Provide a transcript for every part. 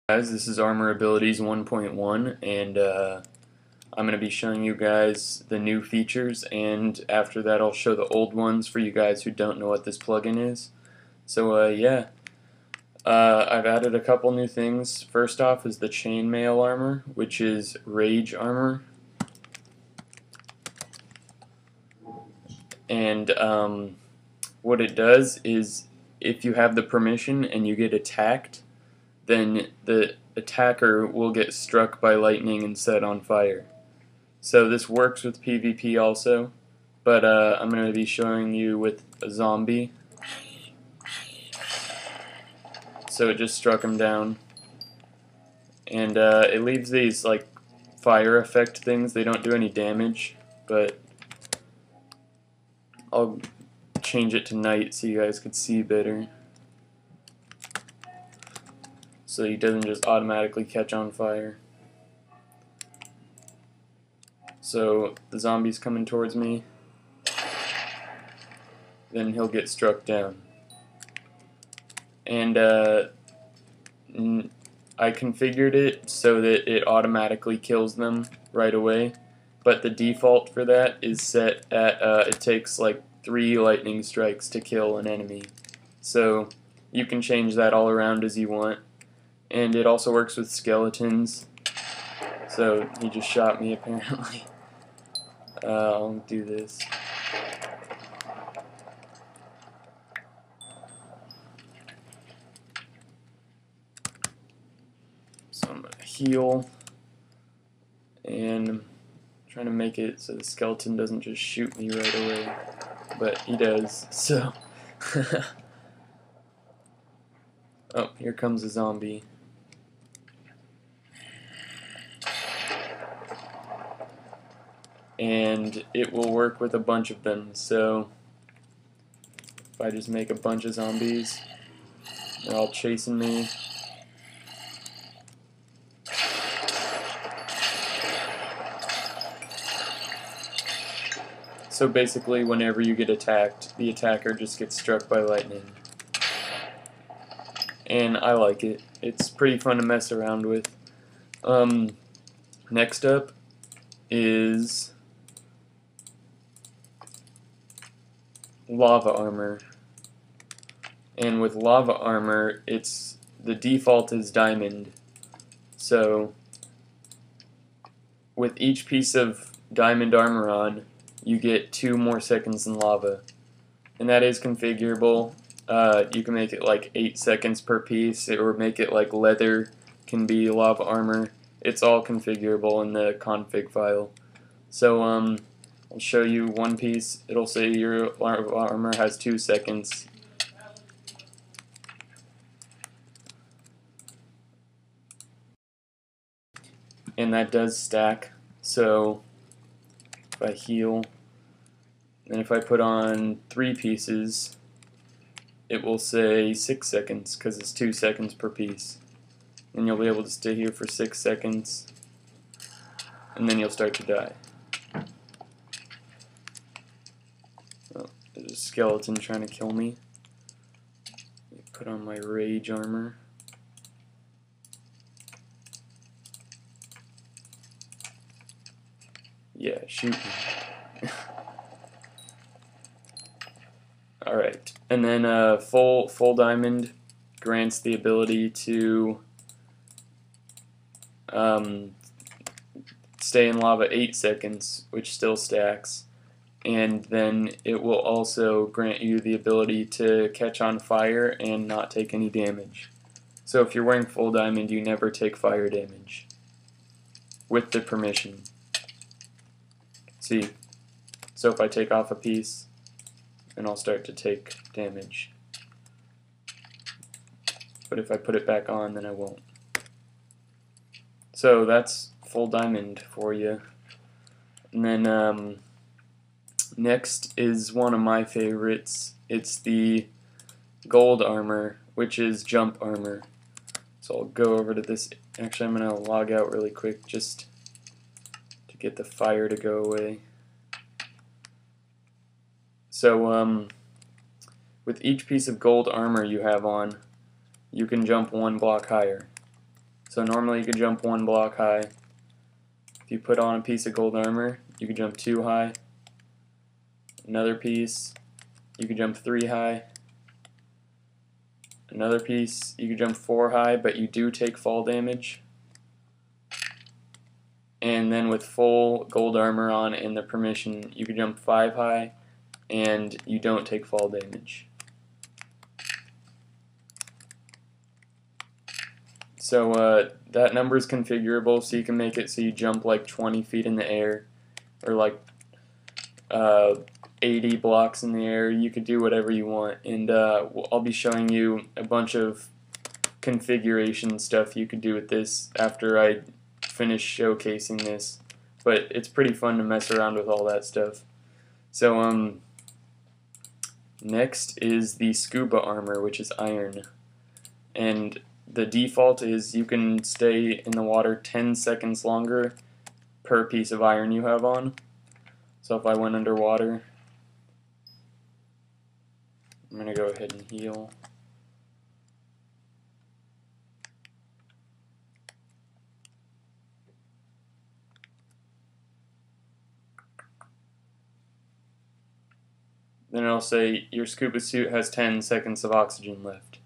Guys, this is Armor Abilities 1.1 and I'm going to be showing you guys the new features, and after that I'll show the old ones for you guys who don't know what this plugin is. So yeah, I've added a couple new things. First off is the chainmail armor, which is rage armor, and what it does is if you have the permission and you get attacked, then the attacker will get struck by lightning and set on fire. So this works with PvP also, but I'm going to be showing you with a zombie. So it just struck him down, and it leaves these like fire effect things. They don't do any damage, but I'll change it to night so you guys could see better. So he doesn't just automatically catch on fire. So the zombie's coming towards me, then he'll get struck down. And I configured it so that it automatically kills them right away, but the default for that is set at it takes like 3 lightning strikes to kill an enemy. So you can change that all around as you want. And it also works with skeletons. So he just shot me apparently. I'll do this. So I'm going to heal. And I'm trying to make it so the skeleton doesn't just shoot me right away. But he does, so. Oh, here comes a zombie. And it will work with a bunch of them, so if I just make a bunch of zombies, they're all chasing me. So basically, whenever you get attacked, the attacker just gets struck by lightning. And I like it. It's pretty fun to mess around with. Next up is lava armor. And with lava armor, the default is diamond. So with each piece of diamond armor on, you get 2 more seconds in lava. And that is configurable. You can make it like 8 seconds per piece, or make it like leather can be lava armor. It's all configurable in the config file. So I'll show you one piece. It'll say your lava armor has 2 seconds. And that does stack. So if I heal, and if I put on 3 pieces, it will say 6 seconds because it's 2 seconds per piece. And you'll be able to stay here for 6 seconds, and then you'll start to die. Oh, there's a skeleton trying to kill me. Put on my rage armor. Yeah, shoot me. Alright, and then full diamond grants the ability to stay in lava 8 seconds, which still stacks, and then it will also grant you the ability to catch on fire and not take any damage. So if you're wearing full diamond, you never take fire damage with the permission. See, so if I take off a piece, and I'll start to take damage. But if I put it back on, then I won't. So that's full diamond for you. And then next is one of my favorites. It's the gold armor, which is jump armor. So I'll go over to this. Actually, I'm going to log out really quick just to get the fire to go away. So with each piece of gold armor you have on, you can jump 1 block higher. So normally you could jump 1 block high. If you put on a piece of gold armor, you could jump 2 high. Another piece, you could jump 3 high. Another piece, you could jump 4 high, but you do take fall damage. And then with full gold armor on and the permission, you could jump 5 high, and you don't take fall damage. So that number is configurable, so you can make it so you jump like 20 feet in the air, or like 80 blocks in the air. You could do whatever you want, and I'll be showing you a bunch of configuration stuff you could do with this after I finish showcasing this. But it's pretty fun to mess around with all that stuff. So next is the scuba armor, which is iron, and the default is you can stay in the water 10 seconds longer per piece of iron you have on. So if I went underwater, I'm going to go ahead and heal. Then it'll say your scuba suit has 10 seconds of oxygen left.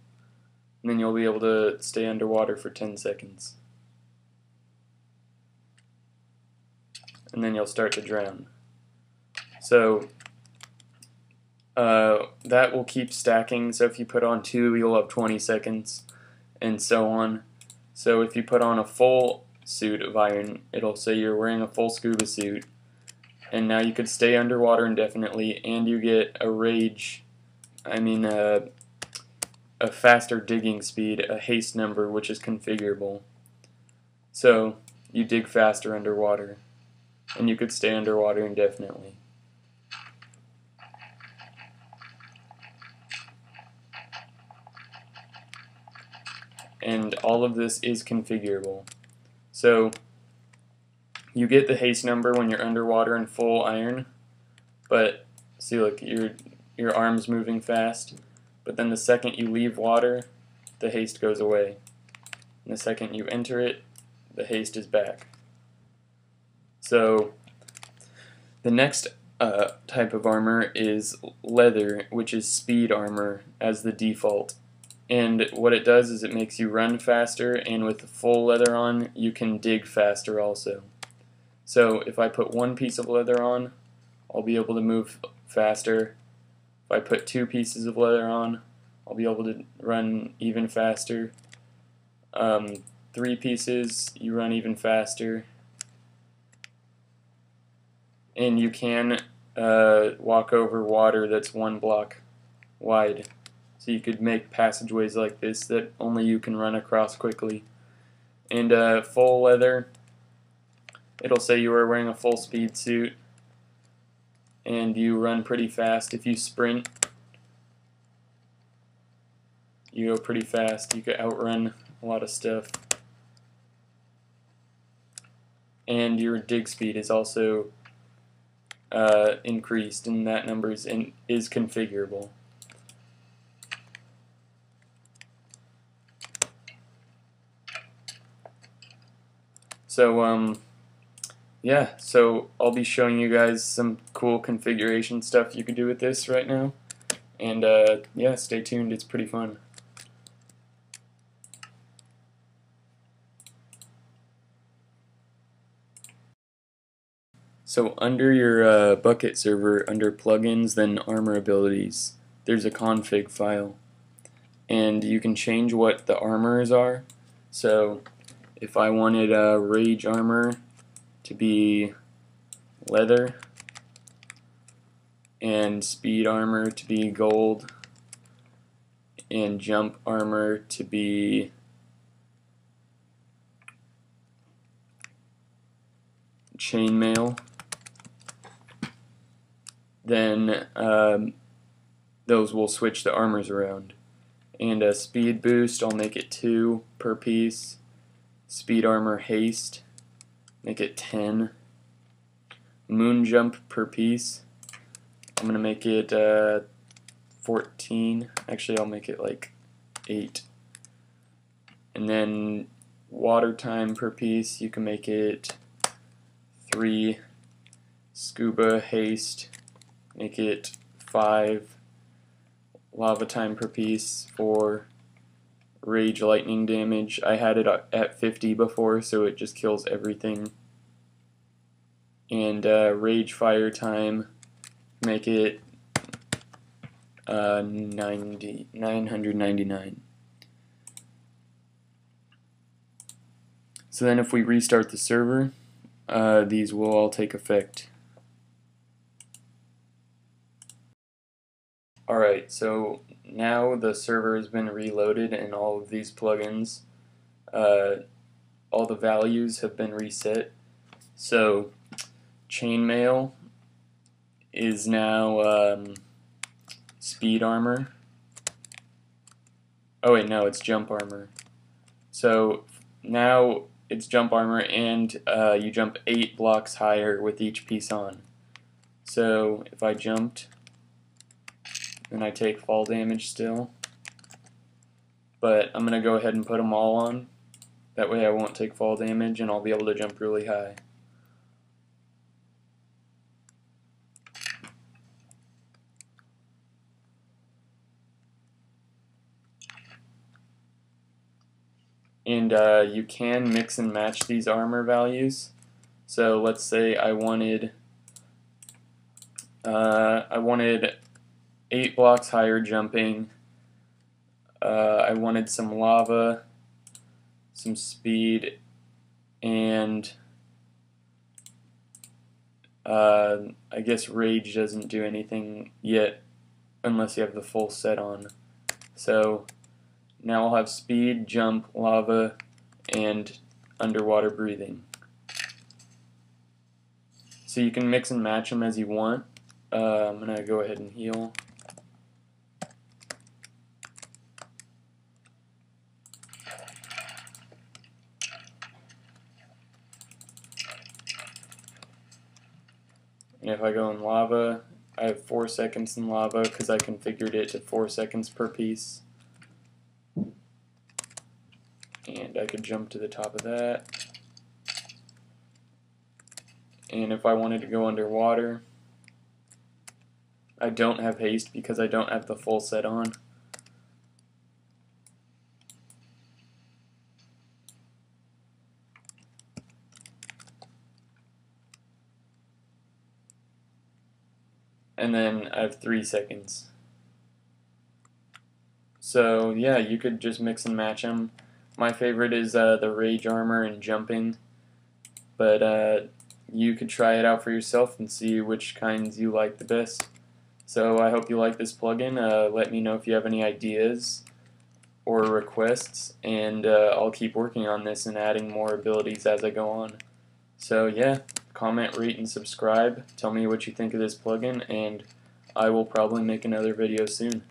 And then you'll be able to stay underwater for 10 seconds. And then you'll start to drown. So that will keep stacking. So if you put on 2, you'll have 20 seconds, and so on. So if you put on a full suit of iron, it'll say you're wearing a full scuba suit, and now you could stay underwater indefinitely, and you get a faster digging speed, a haste number, which is configurable. So you dig faster underwater, and you could stay underwater indefinitely. And all of this is configurable. So you get the haste number when you're underwater in full iron, but see, look, your arm's moving fast. But then the second you leave water, the haste goes away. And the second you enter it, the haste is back. So the next type of armor is leather, which is speed armor as the default. And what it does is it makes you run faster, and with full leather on, you can dig faster also. So if I put 1 piece of leather on, I'll be able to move faster. If I put 2 pieces of leather on, I'll be able to run even faster. 3 pieces, you run even faster. And you can walk over water that's 1 block wide. So you could make passageways like this that only you can run across quickly. And full leather, it'll say you are wearing a full speed suit, and you run pretty fast. If you sprint, you go pretty fast. You could outrun a lot of stuff. And your dig speed is also increased, and that number is configurable. So yeah, so I'll be showing you guys some cool configuration stuff you could do with this right now, and yeah, stay tuned, it's pretty fun. So under your Bukkit server, under plugins, then armor abilities, there's a config file, and you can change what the armors are. So if I wanted rage armor to be leather, and speed armor to be gold, and jump armor to be chainmail, then those will switch the armors around. And a speed boost, I'll make it 2 per piece. Speed armor haste, make it 10. Moon jump per piece, I'm gonna make it 14. Actually, I'll make it like 8. And then water time per piece, you can make it 3. Scuba haste, make it 5. Lava time per piece, 4. Rage lightning damage, I had it at 50 before, so it just kills everything. And rage fire time, make it 999. So then if we restart the server, these will all take effect. Alright, so now the server has been reloaded and all of these plugins, all the values have been reset. So chainmail is now speed armor. Oh wait, no, it's jump armor. So now it's jump armor, and you jump 8 blocks higher with each piece on. So if I jumped, then I take fall damage still. But I'm going to go ahead and put them all on. That way I won't take fall damage and I'll be able to jump really high. And you can mix and match these armor values. So let's say I wanted 8 blocks higher jumping. I wanted some lava, some speed, and I guess rage doesn't do anything yet unless you have the full set on. So now I'll have speed, jump, lava, and underwater breathing. So you can mix and match them as you want. I'm going to go ahead and heal. And if I go in lava, I have 4 seconds in lava because I configured it to 4 seconds per piece. And I could jump to the top of that. And if I wanted to go underwater, I don't have haste because I don't have the full set on. And then I have 3 seconds. So yeah, you could just mix and match them. My favorite is the rage armor and jumping, but you could try it out for yourself and see which kinds you like the best. So I hope you like this plugin. Let me know if you have any ideas or requests, and I'll keep working on this and adding more abilities as I go on. So yeah, comment, rate, and subscribe. Tell me what you think of this plugin, and I will probably make another video soon.